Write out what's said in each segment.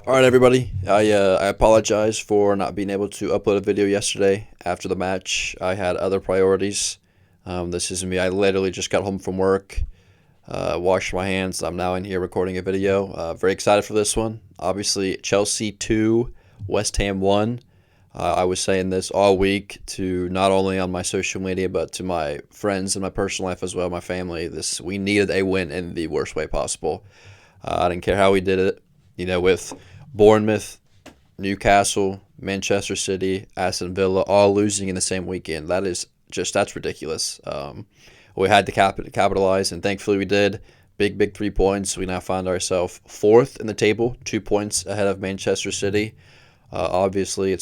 All right, everybody. I apologize for not being able to upload a video yesterday after the match. I had other priorities. This is me. I literally just got home from work, washed my hands. I'm now in here recording a video. Very excited for this one. Obviously, Chelsea 2, West Ham 1. I was saying this all week to not only on my social media but to my friends and my personal life as well, my family. We needed a win in the worst way possible. I didn't care how we did it. With Bournemouth, Newcastle, Manchester City, Aston Villa all losing in the same weekend. That's ridiculous. We had to capitalize, and thankfully we did. Big 3 points. We now find ourselves fourth in the table, 2 points ahead of Manchester City. Obviously, I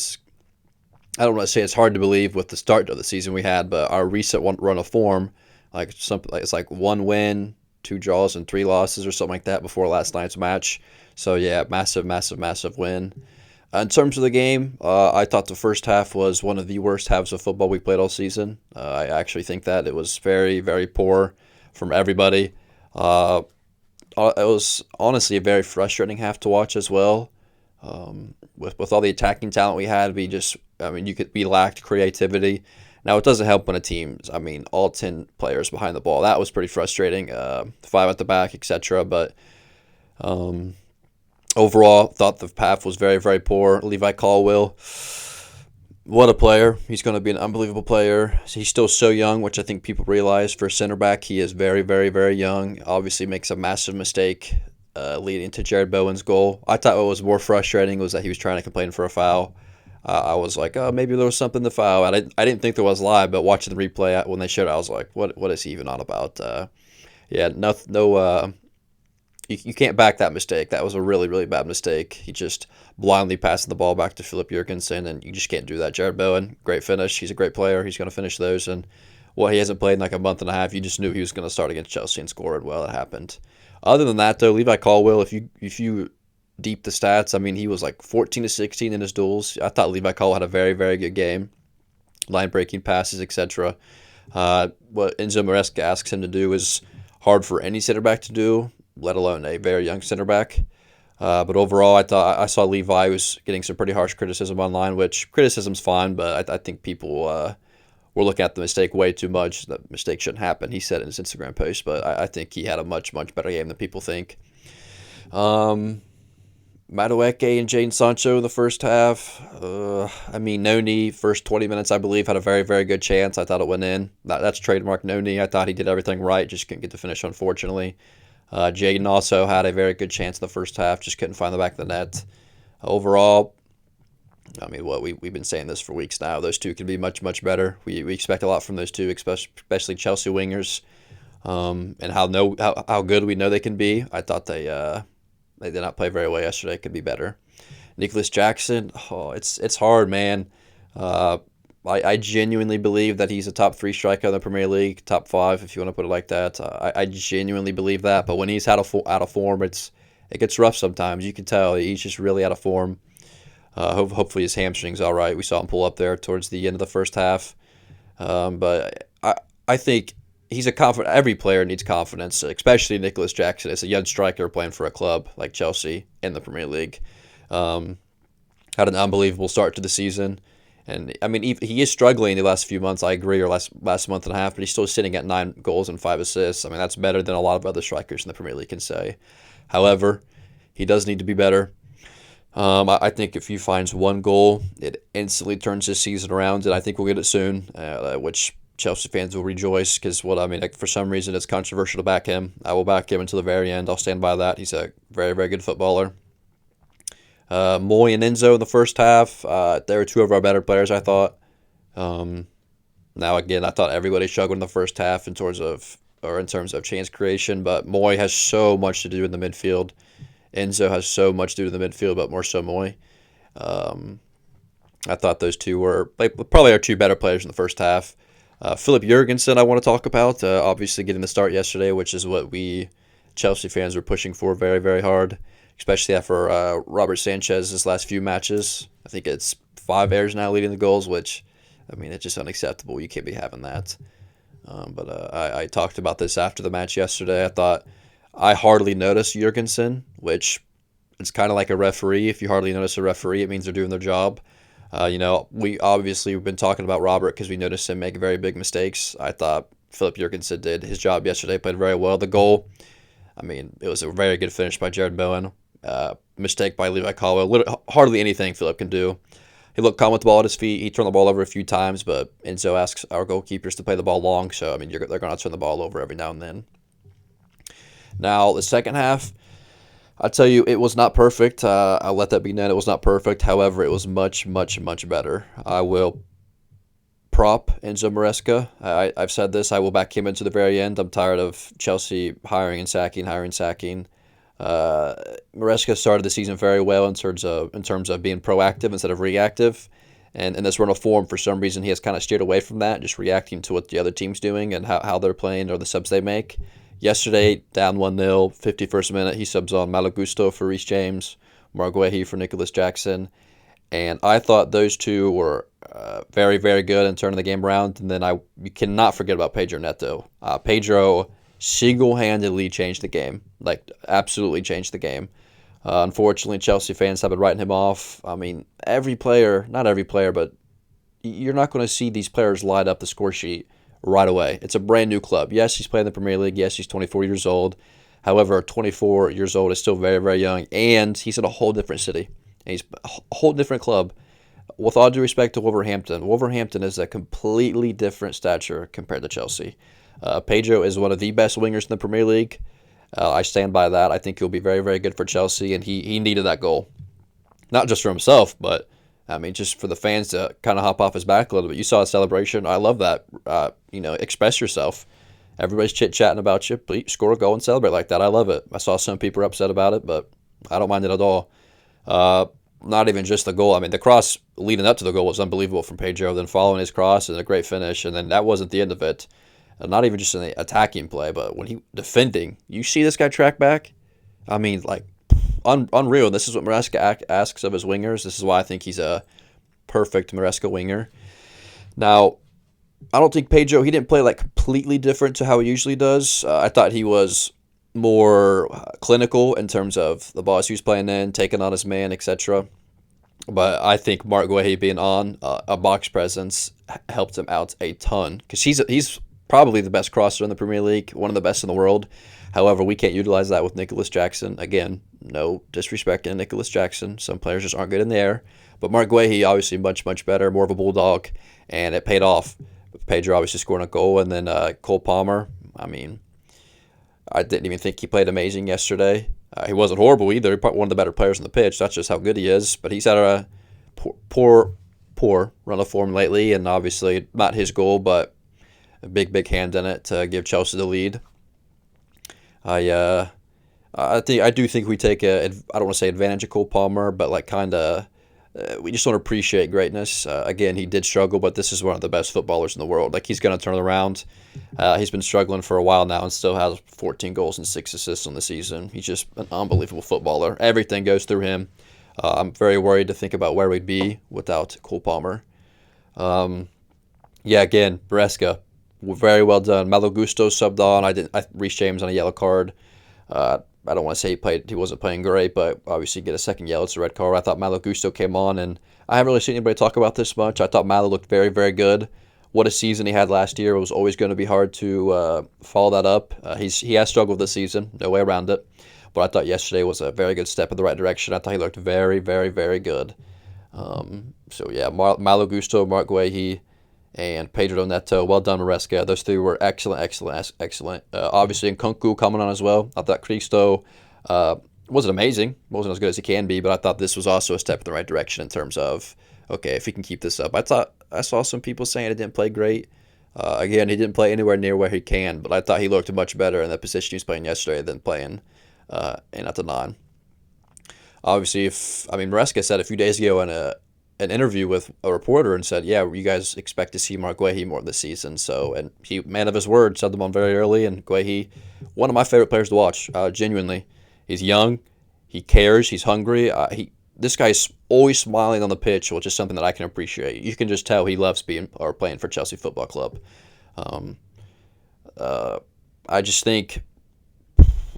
don't want to say it's hard to believe with the start of the season we had, but our recent run of form, it's like one win, two draws, and three losses or something like that before last night's match. So yeah, massive win. In terms of the game, I thought the first half was one of the worst halves of football we played all season. I actually think that it was very poor from everybody. Uh, it was honestly a very frustrating half to watch as well. With all the attacking talent we had, we lacked creativity. Now it doesn't help when a team's, all 10 players behind the ball. That was pretty frustrating. Five at the back, etc. But um, overall, thought the path was very poor. Levi Colwill, what a player. He's going to be an unbelievable player. He's still so young, which I think people realize. For center back, he is very young. Obviously makes a massive mistake leading to Jared Bowen's goal. I thought what was more frustrating was that he was trying to complain for a foul. I was like, oh, maybe there was something to foul. I didn't think there was live, but watching the replay when they showed it, I was like, what is he even on about? Yeah, no, you can't back that mistake. That was a really bad mistake. He just blindly passed the ball back to Philip Jurgensen, and you just can't do that. Jared Bowen, great finish. He's a great player. He's going to finish those. And he hasn't played in like a month and a half. You just knew he was going to start against Chelsea and score it. Well, it happened. Other than that, though, Levi Colwill, if you deep the stats, he was like 14 to 16 in his duels. I thought Levi Colwill had a very good game. Line breaking passes, etc. What Enzo Maresca asks him to do is hard for any center back to do, let alone a very young center back. But overall, I saw Levi was getting some pretty harsh criticism online, which criticism's fine, but I think people were looking at the mistake way too much. The mistake shouldn't happen. He said in his Instagram post, but I think he had a much better game than people think. Um, Madueke and Jadon Sancho in the first half. Noni, first 20 minutes, I believe, had a very good chance. I thought it went in. That's trademark Noni. I thought he did everything right, just couldn't get the finish, unfortunately. Jadon also had a very good chance in the first half, just couldn't find the back of the net. Overall, we've been saying this for weeks now. Those two can be much better. We expect a lot from those two, especially Chelsea wingers, and how good we know they can be. I thought they did not play very well yesterday. Could be better. Nicolas Jackson, it's hard, man. I genuinely believe that he's a top three striker in the Premier League, top five if you want to put it like that. I genuinely believe that. But when he's out of form, it gets rough sometimes. You can tell he's just really out of form. Hopefully his hamstring's all right. We saw him pull up there towards the end of the first half. But I think he's a confident. Every player needs confidence, especially Nicolas Jackson. As a young striker playing for a club like Chelsea in the Premier League, had an unbelievable start to the season. And he is struggling the last few months. I agree, or last month and a half, but he's still sitting at 9 goals and 5 assists. That's better than a lot of other strikers in the Premier League can say. However, he does need to be better. I think if he finds one goal, it instantly turns his season around, and I think we'll get it soon, which Chelsea fans will rejoice because for some reason it's controversial to back him. I will back him until the very end. I'll stand by that. He's a very good footballer. Moy and Enzo in the first half, they were two of our better players, I thought. Now again, I thought everybody struggled in the first half in terms of chance creation, but Moy has so much to do in the midfield. Enzo has so much to do in the midfield, but more so Moy. I thought those two were probably our two better players in the first half. Philip Jurgensen, I want to talk about. Obviously, getting the start yesterday, which is what we Chelsea fans were pushing for very hard, especially after Robert Sanchez's last few matches. I think it's 5 errors now leading the goals, which, it's just unacceptable. You can't be having that. But I talked about this after the match yesterday. I thought I hardly noticed Jurgensen, which It's kind of like a referee. If you hardly notice a referee, it means they're doing their job. We obviously have been talking about Robert because we noticed him make very big mistakes. I thought Philip Jurgensen did his job yesterday, played very well. The goal, I mean, it was a very good finish by Jared Bowen. Mistake by Levi Caldwell. Hardly anything Philip can do. He looked calm with the ball at his feet. He turned the ball over a few times, but Enzo asks our goalkeepers to play the ball long, so, I mean, they're going to turn the ball over every now and then. Now, the second half, I'll tell you, it was not perfect. I'll let that be known. It was not perfect. However, it was much, much, much better. I will prop Enzo Maresca. I've said this. I will back him into the very end. I'm tired of Chelsea hiring and sacking. Maresca started the season very well in terms of being proactive instead of reactive. And in this run of form, for some reason, he has kind of steered away from that, just reacting to what the other team's doing and how they're playing or the subs they make. Yesterday, down 1-0, 51st minute, he subs on Malo Gusto for Reece James, Marguehi for Nicolas Jackson. And I thought those two were very, very good in turning the game around. And then you cannot forget about Pedro Neto. Pedro single-handedly changed the game, like absolutely changed the game. Unfortunately, Chelsea fans have been writing him off. I mean, not every player, but you're not going to see these players light up the score sheet right away. It's a brand new club. Yes, he's playing the Premier League. Yes, he's 24 years old. However, 24 years old is still very, very young, and he's in a whole different city. And he's a whole different club. With all due respect to Wolverhampton is a completely different stature compared to Chelsea. Pedro is one of the best wingers in the Premier League. I stand by that. I think he'll be very, very good for Chelsea, and he needed that goal. Not just for himself, but I mean, just for the fans to kind of hop off his back a little bit. You saw a celebration. I love that. Express yourself. Everybody's chit-chatting about you. Please score a goal and celebrate like that. I love it. I saw some people were upset about it, but I don't mind it at all. Not even just the goal. I mean, the cross leading up to the goal was unbelievable from Pedro. Then following his cross and a great finish, and then that wasn't the end of it. Not even just in the attacking play, but when he defending, you see this guy track back. I mean, like, unreal. This is what Maresca asks of his wingers. This is why I think he's a perfect Maresca winger. Now, I don't think Pedro, he didn't play like completely different to how he usually does. I thought he was more clinical in terms of the balls he was playing in, taking on his man, etc. But I think Mark Guehi being on a box presence helped him out a ton because he's probably the best crosser in the Premier League, one of the best in the world. However, we can't utilize that with Nicolas Jackson. Again, no disrespect to Nicolas Jackson. Some players just aren't good in the air. But Mark Guehi, obviously much, much better, more of a bulldog, and it paid off. Pedro obviously scoring a goal, and then Cole Palmer, I mean, I didn't even think he played amazing yesterday. He wasn't horrible either. He's one of the better players on the pitch. That's just how good he is. But he's had a poor run of form lately, and obviously not his goal, but a big hand in it to give Chelsea the lead. I do think we take I don't want to say advantage of Cole Palmer, but like kind of we just don't appreciate greatness. Again, he did struggle, but this is one of the best footballers in the world. Like, he's going to turn it around. He's been struggling for a while now and still has 14 goals and 6 assists on the season. He's just an unbelievable footballer. Everything goes through him. I'm very worried to think about where we'd be without Cole Palmer. Again, Maresca, very well done. Malo Gusto subbed on. Reece James on a yellow card. I don't want to say he wasn't playing great, but obviously get a second yellow. It's a red card. I thought Malo Gusto came on, and I haven't really seen anybody talk about this much. I thought Malo looked very, very good. What a season he had last year. It was always going to be hard to follow that up. He has struggled this season, no way around it. But I thought yesterday was a very good step in the right direction. I thought he looked very, very, very good. Malo Gusto, Mark Guehi, and Pedro Neto. Well done, Maresca. Those three were excellent. Obviously, Nkunku coming on as well. I thought Cristo wasn't amazing. Wasn't as good as he can be, but I thought this was also a step in the right direction in terms of, okay, if he can keep this up. I saw some people saying he didn't play great. Again, he didn't play anywhere near where he can, but I thought he looked much better in the position he was playing yesterday than playing in at the 9. Obviously, Maresca said a few days ago in an interview with a reporter and said, yeah, you guys expect to see Mark Guehi more this season. So, and he, man of his word, said them on very early. And Guehi, one of my favorite players to watch, genuinely. He's young, he cares, he's hungry. This guy's always smiling on the pitch, which is something that I can appreciate. You can just tell he loves playing for Chelsea Football Club. I just think,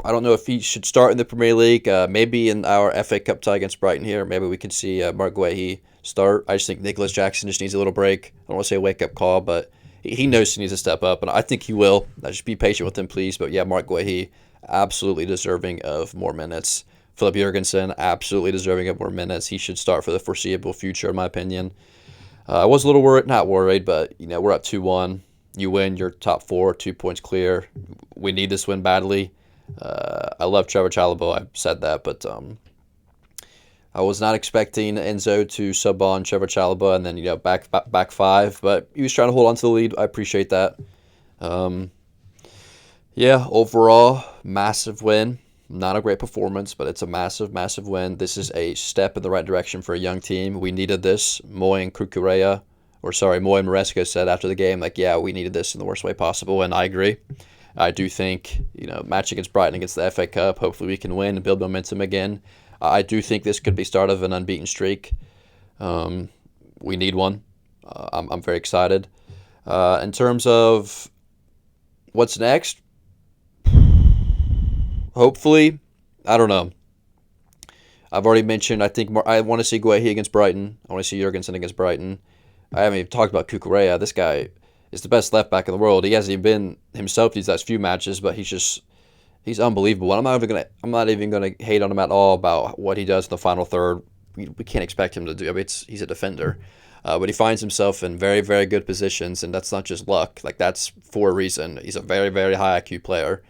I don't know if he should start in the Premier League. Maybe in our FA Cup tie against Brighton here, maybe we could see Mark Guehi start. I just think Nicolas Jackson just needs a little break. I don't want to say a wake-up call, but he knows he needs to step up, and I think he will. Just be patient with him, please. But yeah, Mark Guehi, absolutely deserving of more minutes. Philip Jurgensen, absolutely deserving of more minutes. He should start for the foreseeable future, in my opinion. I was a little worried, not worried, but we're up 2-1. You win, you're top 4, 2 points clear. We need this win badly. I love Trevor Chalobah. I've said that, but I was not expecting Enzo to sub on Trevor Chalobah and then back 5. But he was trying to hold on to the lead. I appreciate that. Yeah, overall, massive win. Not a great performance, but it's a massive, massive win. This is a step in the right direction for a young team. We needed this. Moy and Maresca said after the game, yeah, we needed this in the worst way possible, and I agree. I do think, match against Brighton against the FA Cup, hopefully we can win and build momentum again. I do think this could be start of an unbeaten streak. We need one. I'm very excited. In terms of what's next, hopefully, I don't know. I've already mentioned, I think I want to see Guehi against Brighton. I want to see Jurgensen against Brighton. I haven't even talked about Cucurella. This guy is the best left back in the world. He hasn't even been himself these last few matches, but he's unbelievable. I'm not even gonna hate on him at all about what he does in the final third. We can't expect him to do. I mean, he's a defender, but he finds himself in very, very good positions, and that's not just luck. That's for a reason. He's a very, very high IQ player.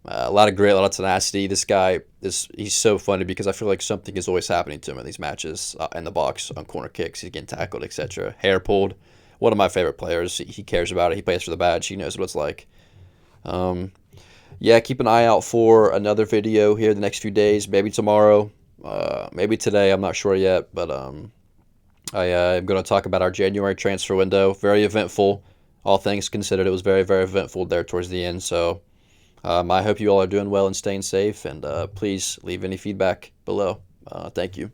A lot of grit, a lot of tenacity. This guy he's so funny because I feel like something is always happening to him in these matches, in the box, on corner kicks. He's getting tackled, etc. Hair pulled. One of my favorite players. He cares about it. He plays for the badge. He knows what it's like. Yeah, keep an eye out for another video here the next few days. Maybe tomorrow. Maybe today. I'm not sure yet. But I am going to talk about our January transfer window. Very eventful. All things considered, it was very, very eventful there towards the end. So I hope you all are doing well and staying safe. And please leave any feedback below. Thank you.